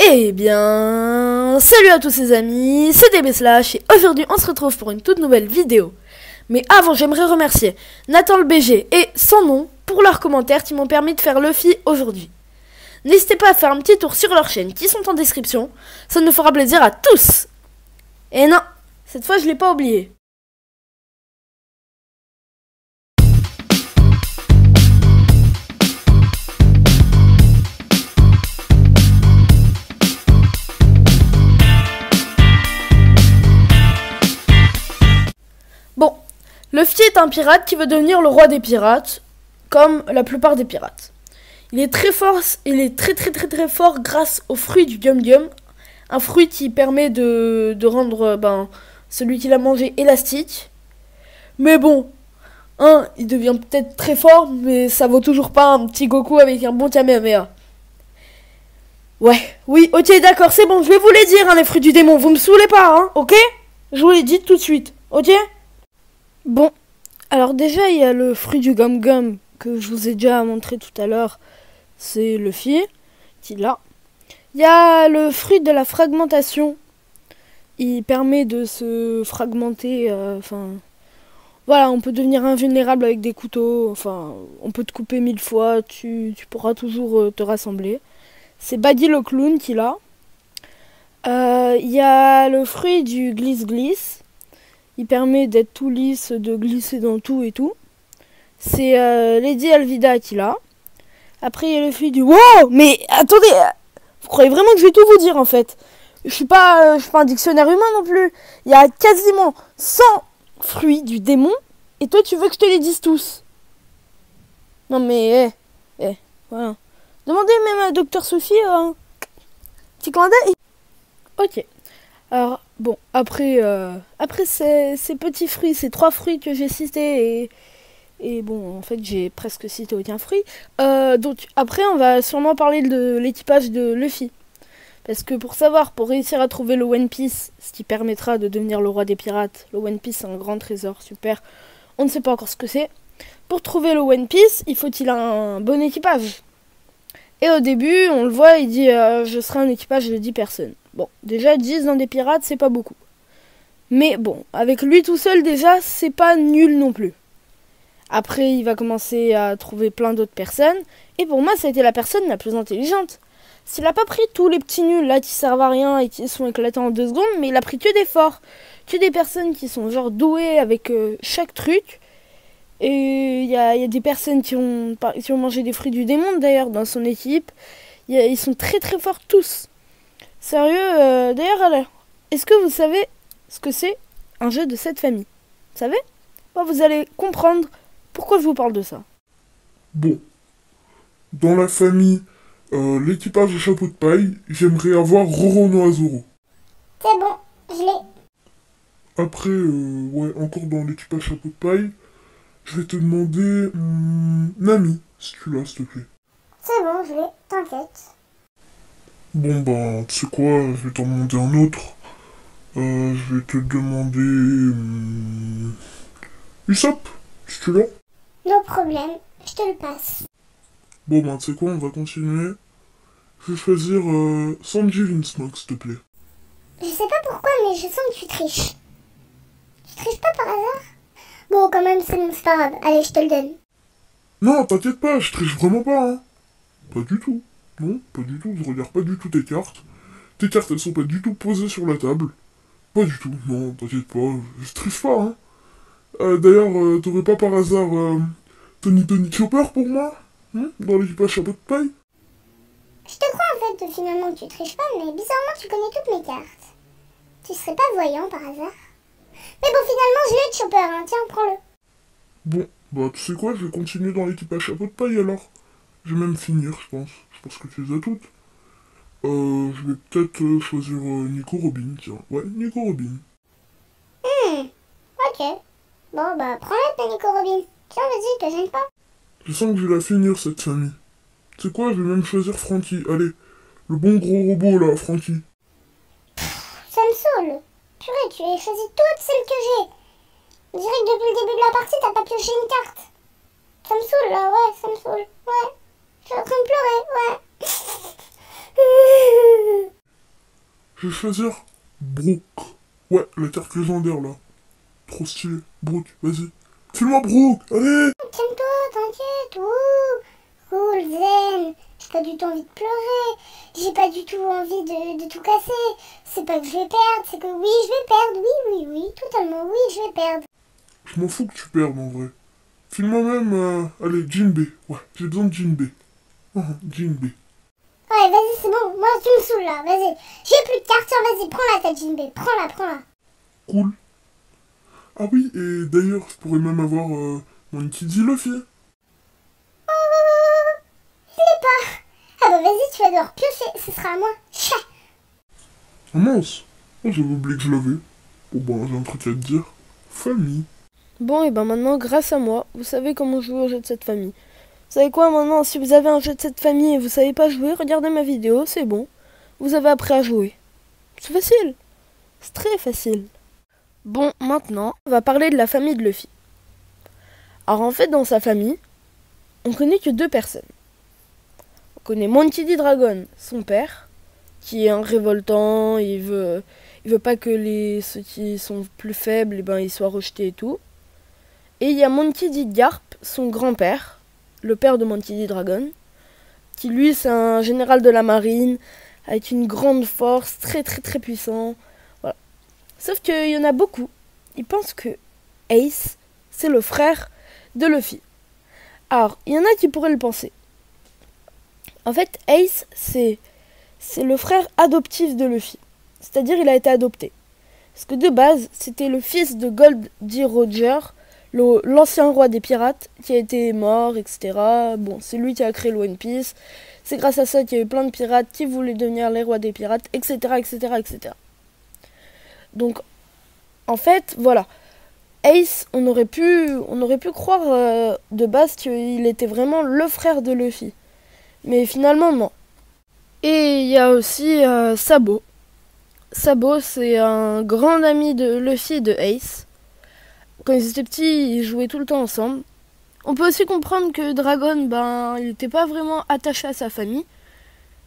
Eh bien, salut à tous les amis, c'est DB Slash et aujourd'hui on se retrouve pour une toute nouvelle vidéo. Mais avant, j'aimerais remercier Nathan le BG et son nom pour leurs commentaires qui m'ont permis de faire Luffy aujourd'hui. N'hésitez pas à faire un petit tour sur leur chaîne qui sont en description, ça nous fera plaisir à tous. Et non, cette fois je l'ai pas oublié. Bon, Luffy est un pirate qui veut devenir le roi des pirates, comme la plupart des pirates. Il est très fort, très fort grâce au fruit du Gum Gum, un fruit qui permet de rendre celui qui l'a mangé élastique. Mais bon, il devient peut-être très fort, mais ça vaut toujours pas un petit Goku avec un bon Kamehameha. Oui, ok, d'accord, c'est bon, je vais vous les dire, les fruits du démon, vous me saoulez pas, ok? Je vous les dis tout de suite, ok? Bon, alors déjà, il y a le fruit du Gum Gum que je vous ai déjà montré tout à l'heure. C'est Luffy qui l'a. Il y a le fruit de la fragmentation. Il permet de se fragmenter. Voilà, on peut devenir invulnérable avec des couteaux. Enfin, on peut te couper 1000 fois. Tu pourras toujours te rassembler. C'est Baggy le clown qui l'a. Il y a le fruit du glisse-glisse. Il permet d'être tout lisse, de glisser dans tout et tout. C'est Lady Alvida qui l'a. Après, il y a le fruit du... Wow! Mais attendez! Vous croyez vraiment que je vais tout vous dire, en fait? Je suis pas un dictionnaire humain non plus. Il y a quasiment 100 fruits du démon. Et toi, tu veux que je te les dise tous? Non mais, voilà. Demandez même à Dr Sophie petit clin d'œil. Ok. Alors, bon, après ces petits fruits, ces 3 fruits que j'ai cités, et bon, en fait, j'ai presque cité aucun fruit. Donc, après, on va sûrement parler de l'équipage de Luffy. Parce que pour réussir à trouver le One Piece, ce qui permettra de devenir le roi des pirates, le One Piece, c'est un grand trésor, super. On ne sait pas encore ce que c'est. Pour trouver le One Piece, il faut qu'il ait un bon équipage. Et au début, on le voit, il dit je serai un équipage de 10 personnes. Bon, déjà 10 dans des pirates, c'est pas beaucoup. Mais bon, avec lui tout seul déjà, c'est pas nul non plus. Après, il va commencer à trouver plein d'autres personnes. Et pour moi, ça a été la personne la plus intelligente. S'il a pas pris tous les petits nuls là qui servent à rien et qui sont éclatés en 2 secondes, mais il a pris que des forts. Que des personnes qui sont genre douées avec chaque truc. Et il y a des personnes qui ont mangé des fruits du démon d'ailleurs dans son équipe. Ils sont très forts tous. Sérieux, d'ailleurs, est-ce que vous savez ce que c'est un jeu de cette famille? Vous savez? Bon, vous allez comprendre pourquoi je vous parle de ça. Bon, dans la famille, l'équipage de chapeau de paille, j'aimerais avoir Roronoa-Zoro. C'est bon, je l'ai. Après, encore dans l'équipage chapeau de paille, je vais te demander Nami, si tu l'as, s'il te plaît. C'est bon, je l'ai, t'inquiète. Bon, tu sais quoi, je vais t'en demander un autre. Je vais te demander... Usopp, si tu l'as. No problème, je te le passe. Bon, tu sais quoi, on va continuer. Je vais choisir Sanji Vinsmoke, s'il te plaît. Je sais pas pourquoi, mais je sens que tu triches. Tu triches pas par hasard? Bon, quand même, c'est bon, c'est pas grave. Allez, je te le donne. Non, t'inquiète pas, je triche vraiment pas, Pas du tout. Non, pas du tout, je regarde pas du tout tes cartes. Tes cartes, elles sont pas du tout posées sur la table. Pas du tout, non, t'inquiète pas, je triche pas, D'ailleurs, t'aurais pas par hasard Tony Chopper pour moi dans l'équipage chapeau de paille? Je te crois en fait, finalement, que tu triches pas, mais bizarrement, tu connais toutes mes cartes. Tu serais pas voyant par hasard? Mais bon, finalement, je l'ai de Chopper, tiens, prends-le. Bon, tu sais quoi, je vais continuer dans l'équipage chapeau de paille alors. Je vais même finir, je pense. Je pense que tu les as toutes. Je vais peut-être choisir Nico Robin, tiens. Ouais, Nico Robin. Ok. Bon, bah, prends-la, ta Nico Robin. Tiens, vas-y, te gêne pas. Je sens que je vais la finir, cette famille. Tu sais quoi, je vais même choisir Frankie. Allez, le bon gros robot, là, Frankie. Ça me saoule. Purée, tu as choisi toutes celles que j'ai. On dirait que depuis le début de la partie, t'as pas pioché une carte. Ça me saoule, là, ouais, ça me saoule. Ouais. Je suis en train de pleurer, ouais. Je vais choisir Brooke. Ouais, la carte légendaire là. Trop stylé. Brooke, vas-y. File-moi Brooke, allez. Calme-toi, t'inquiète. Cool, zen. J'ai pas du tout envie de pleurer. J'ai pas du tout envie de tout casser. C'est pas que je vais perdre, c'est que oui, je vais perdre. Oui, totalement, oui, je vais perdre. Je m'en fous que tu perdes en vrai. File-moi même, allez, Jinbei. Ouais, j'ai besoin de Jinbei. Jinbei. Ouais, vas-y, c'est bon. Moi, tu me saoules là. Vas-y. J'ai plus de cartes. Vas-y, prends-la, ta Jinbei. Prends-la. Cool. Ah oui, et d'ailleurs, je pourrais même avoir mon Kiddy Luffy. Je l'ai pas. Ah bah vas-y, tu vas devoir piocher. Ce sera à moi. Tcha. Ah mince. Oh, j'avais oublié que je l'avais. Bon, j'ai un truc à te dire. Famille. Bon, et ben maintenant, grâce à moi, vous savez comment jouer au jeu de cette famille. Vous savez quoi maintenant, si vous avez un jeu de cette famille et vous savez pas jouer, regardez ma vidéo, c'est bon. Vous avez appris à jouer. C'est facile. C'est très facile. Bon, maintenant, on va parler de la famille de Luffy. Alors en fait, dans sa famille, on connaît que 2 personnes. On connaît Monkey D. Dragon, son père, qui est un révoltant, il veut pas que ceux qui sont plus faibles, ils soient rejetés et tout. Et il y a Monkey D. Garp, son grand-père, le père de Monkey D. Dragon, qui lui c'est un général de la marine, avec une grande force, très puissant. Voilà. Sauf qu'il y en a beaucoup, ils pensent que Ace, c'est le frère de Luffy. Alors, il y en a qui pourraient le penser. En fait, Ace, c'est le frère adoptif de Luffy. C'est-à-dire, il a été adopté. Parce que de base, c'était le fils de Goldie Roger, l'ancien roi des pirates, qui a été mort, etc. Bon, c'est lui qui a créé le One Piece. C'est grâce à ça qu'il y a eu plein de pirates qui voulaient devenir les rois des pirates, etc., etc. Donc, en fait, voilà. Ace, on aurait pu croire de base qu'il était vraiment le frère de Luffy. Mais finalement, non. Et il y a aussi Sabo. Sabo, c'est un grand ami de Luffy et de Ace. Quand ils étaient petits, ils jouaient tout le temps ensemble. On peut aussi comprendre que Dragon, il n'était pas vraiment attaché à sa famille,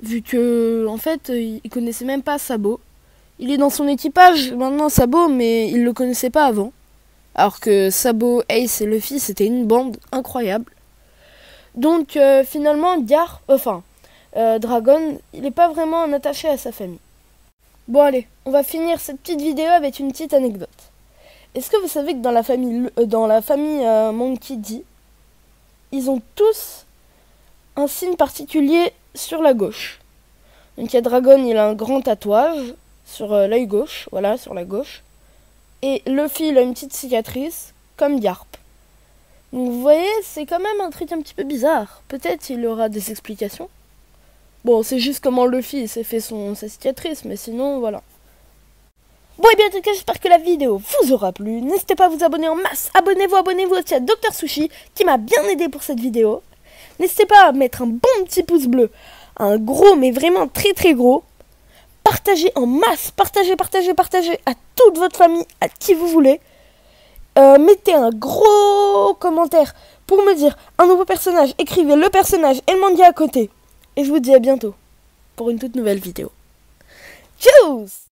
vu que, en fait, il connaissait même pas Sabo. Il est dans son équipage maintenant, Sabo, mais il le connaissait pas avant. Alors que Sabo, Ace et Luffy, c'était une bande incroyable. Donc, finalement, Dragon, il n'est pas vraiment attaché à sa famille. Bon, allez, on va finir cette petite vidéo avec une petite anecdote. Est-ce que vous savez que dans la famille Monkey D, ils ont tous un signe particulier sur la gauche. Donc il y a Dragon, il a un grand tatouage sur l'œil gauche, voilà, sur la gauche. Et Luffy, il a une petite cicatrice, comme Garp. Donc vous voyez, c'est quand même un truc un petit peu bizarre. Peut-être il aura des explications. Bon, c'est juste comment Luffy s'est fait sa cicatrice, mais sinon, voilà. Bon, et bien, en tout cas, j'espère que la vidéo vous aura plu. N'hésitez pas à vous abonner en masse. Abonnez-vous aussi à Dr Sushi, qui m'a bien aidé pour cette vidéo. N'hésitez pas à mettre un bon petit pouce bleu. Un gros, mais vraiment très gros. Partagez en masse. Partagez à toute votre famille, à qui vous voulez. Mettez un gros commentaire pour me dire un nouveau personnage. Écrivez le personnage et le manga à côté. Et je vous dis à bientôt pour une toute nouvelle vidéo. Tchuss!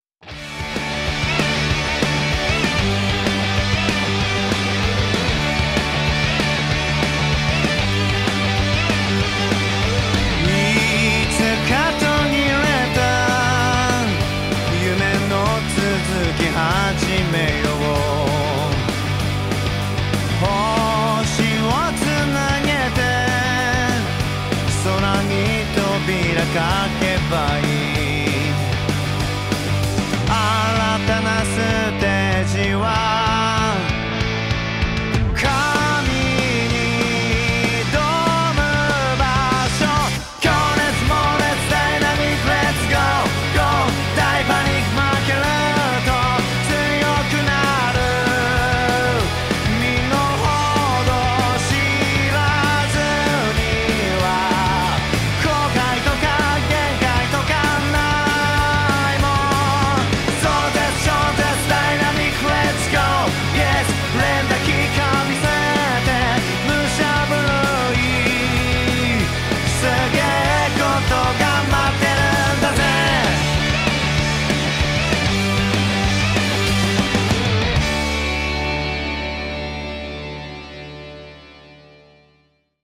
かけばいい